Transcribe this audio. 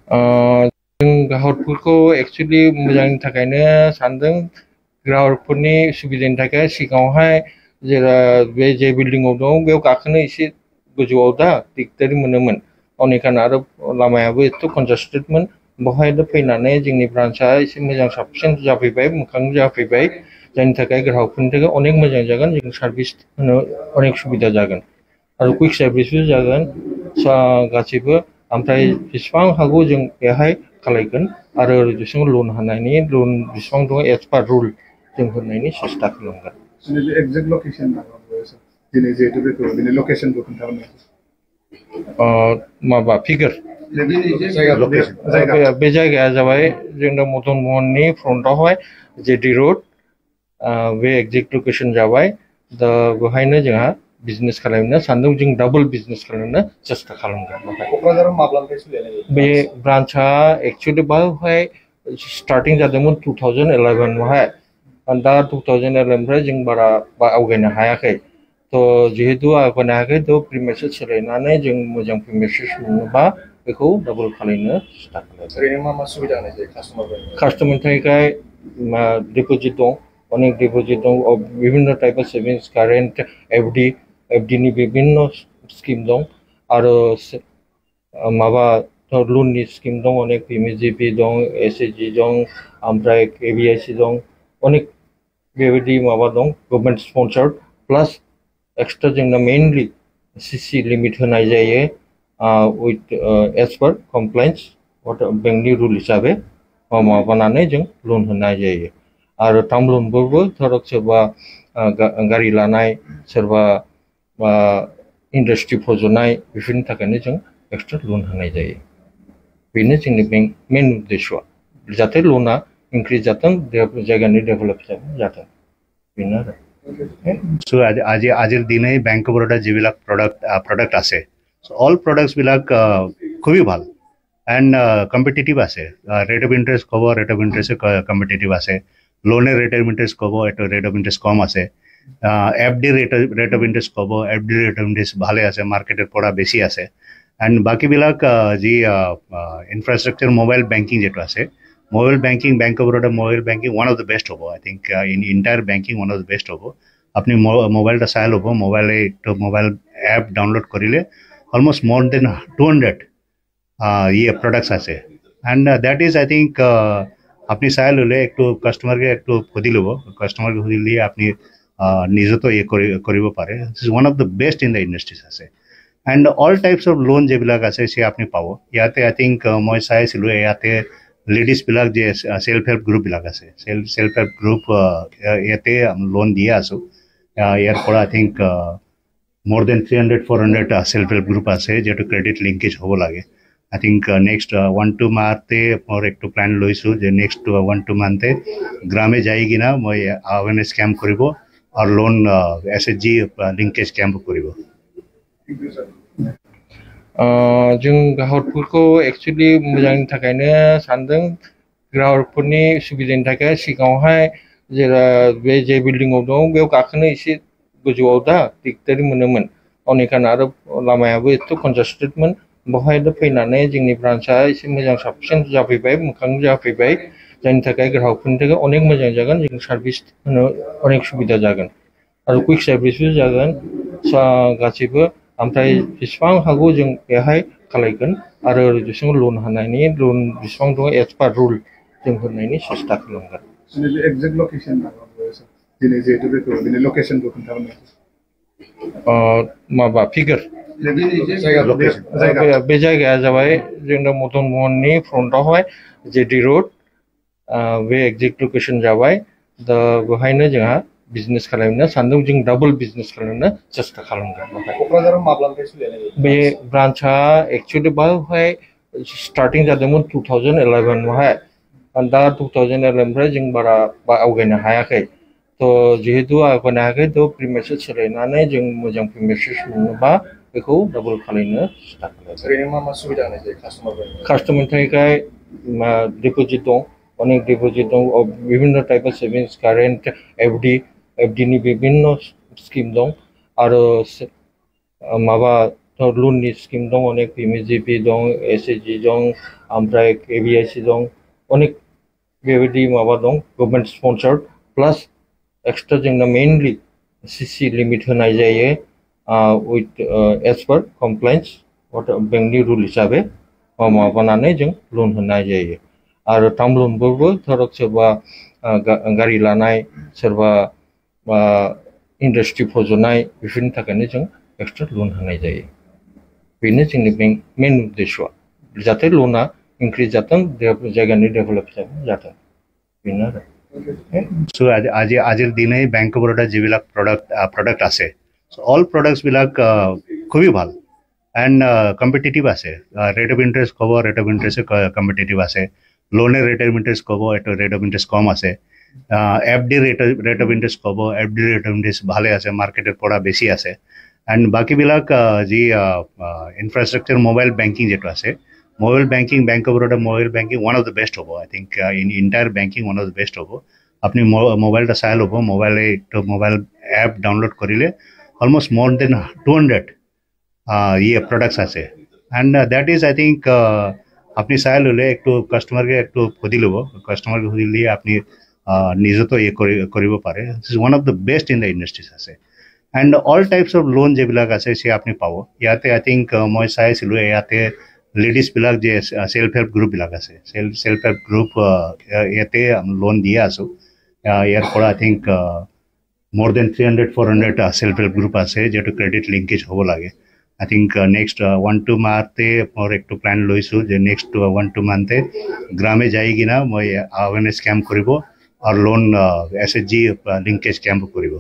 जों ग्राहकफोरखौ एक्सुवेलि मोजांनि थाखायनो सानदों ग्राहकफोरनि सुबिदानि थाखाय सिगाङावहाय जेला बे जे बिल्डिंआव दं बेयाव गाखोनो एसे गोजौआव दा दिगदारि मोनोमोन अनेकान आरो लामायाबो एथ' कनजास्टेडमोन बेवहाय फैनानै जोंनि ब्रान्चआ एसे मोजां साबसिन जाफैबाय मोखां जाफैबाय जायनि थाखाय ग्राहकफोरनि थाखाय अनेक मोजां जागोन जों सार्भिस होनो अनेक सुबिदा जागोन आरो कुइक सार्भिसबो जागोन गासैबो ओमफ्राय जेसेबां हागौ जों बेहाय खालायगोन आरो जेसेबां लन होनायनि लन जेसेबां दं एज पार रुल जों होनायनि सेस्था खालामगोन एक्जेक्ट लकेसन दिनै जिहेतु बेखौ दिनै लकेसनबो खोन्थाहरनो माबा फिगार बे जायगाया जाबाय जोंना मदन महननि फ्रन्टआवहाय जेडि रोड बे एक्जेक्ट लकेसन जाबाय दा बेवहायनो जोंहा बिजनेस खालामनो सानदों जों डाबल बिजनेस खालामनो सेस्था खालामगोन क'क्राझाराव माब्लानिफ्राय सोलिनाय बे ब्रान्चआ एक्सुवेलि बेवहाय स्टार्टिं जादोंमोन 2011 दा 2011 जों बारा आवगायनो हायाखै थ' जिहेतु आवगायनो हायाखै थ' प्रिमाइसेस सोलायनानै जों मोजां प्रिमाइसेस मोनोबा बेखौ डाबल खालामनो स्टार्ट खालामगोन ओरैनो मा मा सुबिदा होनाय जायो कास्टमारनि थाखाय डिप'जिट दं अनेक डिप'जिट दं বিভিন্ন टाइप अफ सेविंग्स कारेन्ट एफडि नि বিভিন্ন स्किम दं आरो माबा लननि स्किम दं अनेक पिएमजिपि दं एसएचजि दं ओमफ्राय केभिआइसि दं अनेक बेबायदि माबा दं गभर्नमेन्ट स्पन्सर्ड प्लास एक्सट्रा जोंना मेइनलि सीसी लिमिट होनाय जायो विथ एज पर कमप्लायन्स बेंकनि रुल हिसाबै माबानानै जों लन होनाय जायो आरो टार्म लनफोरबो धरक सोरबा गारि लानाय सोरबा इन्डास्ट्रि फज'नाय बेफोरनि थाखायनो जों एक्सट्रा लन होनाय जायो बेनो जोंनि बेंक मेन उद्देश्यआ जाहाथे लना इनक्रिज जाथों जायगानि डेभेलप जाथों बेनो आरो So আজিৰ দিনে বেংক অফ বৰোডা যিবিলাক প্ৰডাক্ট আছে অল প্ৰডাক্টছবিলাক খুবেই ভাল এণ্ড কম্পিটিটিভ আছে ৰেট অফ ইণ্টাৰেষ্ট ক'ব ৰেট অফ ইণ্টাৰেষ্ট কম্পিটিটিভ আছে লোনের রেট অফ ইন্টারেস্ট কব এটা রেট অফ ইন্টারেস্ট কম আছে এফডি রেট অফ ইন্টারেস্ট কব এফডি রেট অফ ইন্টারেস্ট ভালে আছে মার্কেটের পৰা বেশি আছে এণ্ড বাকীবিলাক যি ইনফ্ৰাষ্ট্ৰাকচাৰ মোবাইল বেংকিং যেটো আছে mobile banking bank of Baroda mobile banking one of the best হব I think in entire banking one of the best হব আপনি মোবাইলটা চাই ল'ব মোবাইল এপ ডাউনলোড কৰিলে অলমোস্ট মোর দেন 200 প্রডাক্টস আছে and that is I think আপনি চাই ল'লে একটু কাস্টমারকে একটু সুধি ল'ব কাস্টমারকে সুধিলে আপনি নিজতো কৰিব পাৰে this is one of the best in the industries আছে and all types of loan যিবিলাক আছে সে আপনি পাব ইয়াতে আই থিঙ্ক মই চাইছিলোঁ ইয়াতে লেডিজবিলাক যে সেল্ফ হেল্প গ্ৰুপবিলাক আছে সেল্ফ হেল্প গ্ৰুপ ইয়াতে লোন দিয়ে আছোঁ ইয়াৰ পৰা আই থিঙ্ক মোৰ দেন 300-400 সেল্ফ হেল্প গ্ৰুপ আছে যেটো ক্ৰেডিট লিংকেজ হ'ব লাগে I think next 1-2 month मोर एक प्लान लैसो जे नेक्स्ट 1-2 month ग्रामे जाइगी ना मैं अवेयरनेस कैम्प करिबो और लोन एसएचजी लिंकेज कैम्प करिबो जों ग्राहकफोरखौ एक्चुअली मोजांनि थाखायनो सानदों ग्राहकफोरनि सुबिदानि थाखाय सिगाङावहाय जेला बे जे बिल्डिंआव दं बेयाव गाखोनो एसे गोजौआव दा दिगदारि मोनोमोन अनेकान आरो लामायाबो एथ' कनजास्टेडमोन बेवहाय फैनानै जोंनि ब्रान्चआ एसे मोजां साबसिन जाफैबाय मोखां जाफैबाय जायनि थाखाय ग्राहकफोरनि थाखाय अनेक मोजां जागोन जों सार्भिस होनो अनेक सुबिदा जागोन आरो कुइक सार्भिसबो जागोन गासैबो ओमफ्राय जेसेबां हागौ जों बेहाय खालायगोन आरो जेसेबां लन होनायनि लन जेसेबां दं एज पार रुल जों होनायनि सेस्था खालामगोन एक्जेक्ट लकेसन दिनै जिहेतु बेखौ दिनै लकेसनबो खोन्थाहरनो माबा फिगार बे जायगाया जाबाय जोंना मदन महननि फ्रन्टआवहाय जेडि रोड बे एक्जेक्ट लकेसन जाबाय दा बेवहायनो जोंहा बिजनेस खालामनो सानदों जों डाबल बिजनेस खालामनो सेस्था खालामगोन क'क्राझाराव माब्लानिफ्राय सोलिनाय बे ब्रान्चआ एक्चुवेलि बेवहाय स्टार्टिं जादोंमोन 2011 दा 2011 जों बारा आवगायनो हायाखै थ' जिहेतु आवगायनो हायाखै थ' प्रिमाइसेस सोलायनानै जों मोजां प्रिमाइसेस मोनोबा बेखौ डाबल खालामनो स्टार्ट खालामगोन ओरैनो मा मा सुबिदा होनाय जायो कास्टमारनि थाखाय डिप'जिट दं अनेक डिप'जिट दं বিভিন্ন टाइप अफ सेविंग्स कारेन्ट एफडि नि বিভিন্ন स्किम दं आरो माबा लोननि स्किम दं अनेक PMJP दं SHG दं ओमफ्राय KVIC दं अनेक बेबायदि माबा दं गभर्नमेन्ट स्पन्सर्ड प्लास एक्सट्रा जोंना मेनलि CC लिमिट होनाय जायो with as per compliance बेंकनि रुल हिसाबै माबानानै जों लोन होनाय जायो आरो टार्म लोनबो धरक सोरबा गारि लानाय सोरबा इंडस्ट्री फज'नाय बेफोरनि थाखायनो जों एक्सट्रा लोन होनाय जायो बेनो जोंनि बेंक मेन उद्देश्यआ जाहाथे लोना इंक्रिज जाथों जायगानि डेभेलप जाथों बेनो आरो So আজিৰ দিনে বেংক অফ বৰোডা যিবিলাক প্ৰডাক্ট আছে অল প্ৰডাক্টছ বিলাক খুবই ভাল এণ্ড কম্পিটিটিভ আছে ৰেট অফ ইণ্টাৰেষ্ট ক'ব ৰেট অফ ইণ্টাৰেষ্ট কম্পিটিটিভ আছে লোনের রেট অফ ইন্টারেস্ট ক'ব এটা রেট অফ ইন্টারেস্ট কম আছে এফডি রেট অফ ইন্টারেস্ট ক'ব এফডি রেট অফ ইন্টারেস্ট ভালে আছে মার্কেটের পৰা বেশি আছে এণ্ড বাকীবিলাক যি ইনফ্ৰাস্ট্ৰাকচাৰ মোবাইল ব্যাংকিং যেটো আছে mobile banking bank of Baroda mobile banking one of the best হ'ব I think in entire banking one of the best হ'ব আপনি মোবাইলটা চাই ল'ব মোবাইল অ্যাপ ডাউনলোড কৰিলে অলমোস্ট মোর দেন 200 প্রোডাক্টস আছে and that is I think আপনি চাই ল'লে একটু কাস্টমারকে একটু সুধি ল'ব কাস্টমারকে সুধিলে আপনি নিজেতো কৰিব পাৰে this is one of the best in the industries আছে and all types of loan যেবিলাক আছে সে আপনি পাব ইয়াতে আই থিঙ্ক মই চাইছিলোঁ ইয়াতে লেডিজ বিলাক যে সেলফ হেল্প গ্ৰুপ বিলাক আছে সেলফ হেল্প গ্ৰুপ ইয়াতে লোন দিয়ে আছো ইয়াৰ পৰা I think more than 300-400 self help group আছে যেটো ক্রেডিট লিংকেজ হ'ব লাগে I think next 1-2 মাহতে মোৰ একটু প্ল্যান লৈছো যে next 1-2 মাহতে গ্ৰামে যাই কিনা মই আওয়াৰনেস ক্যাম্প কৰিব আৰু লোন SHG লিংকেজ ক্যাম্প কৰিব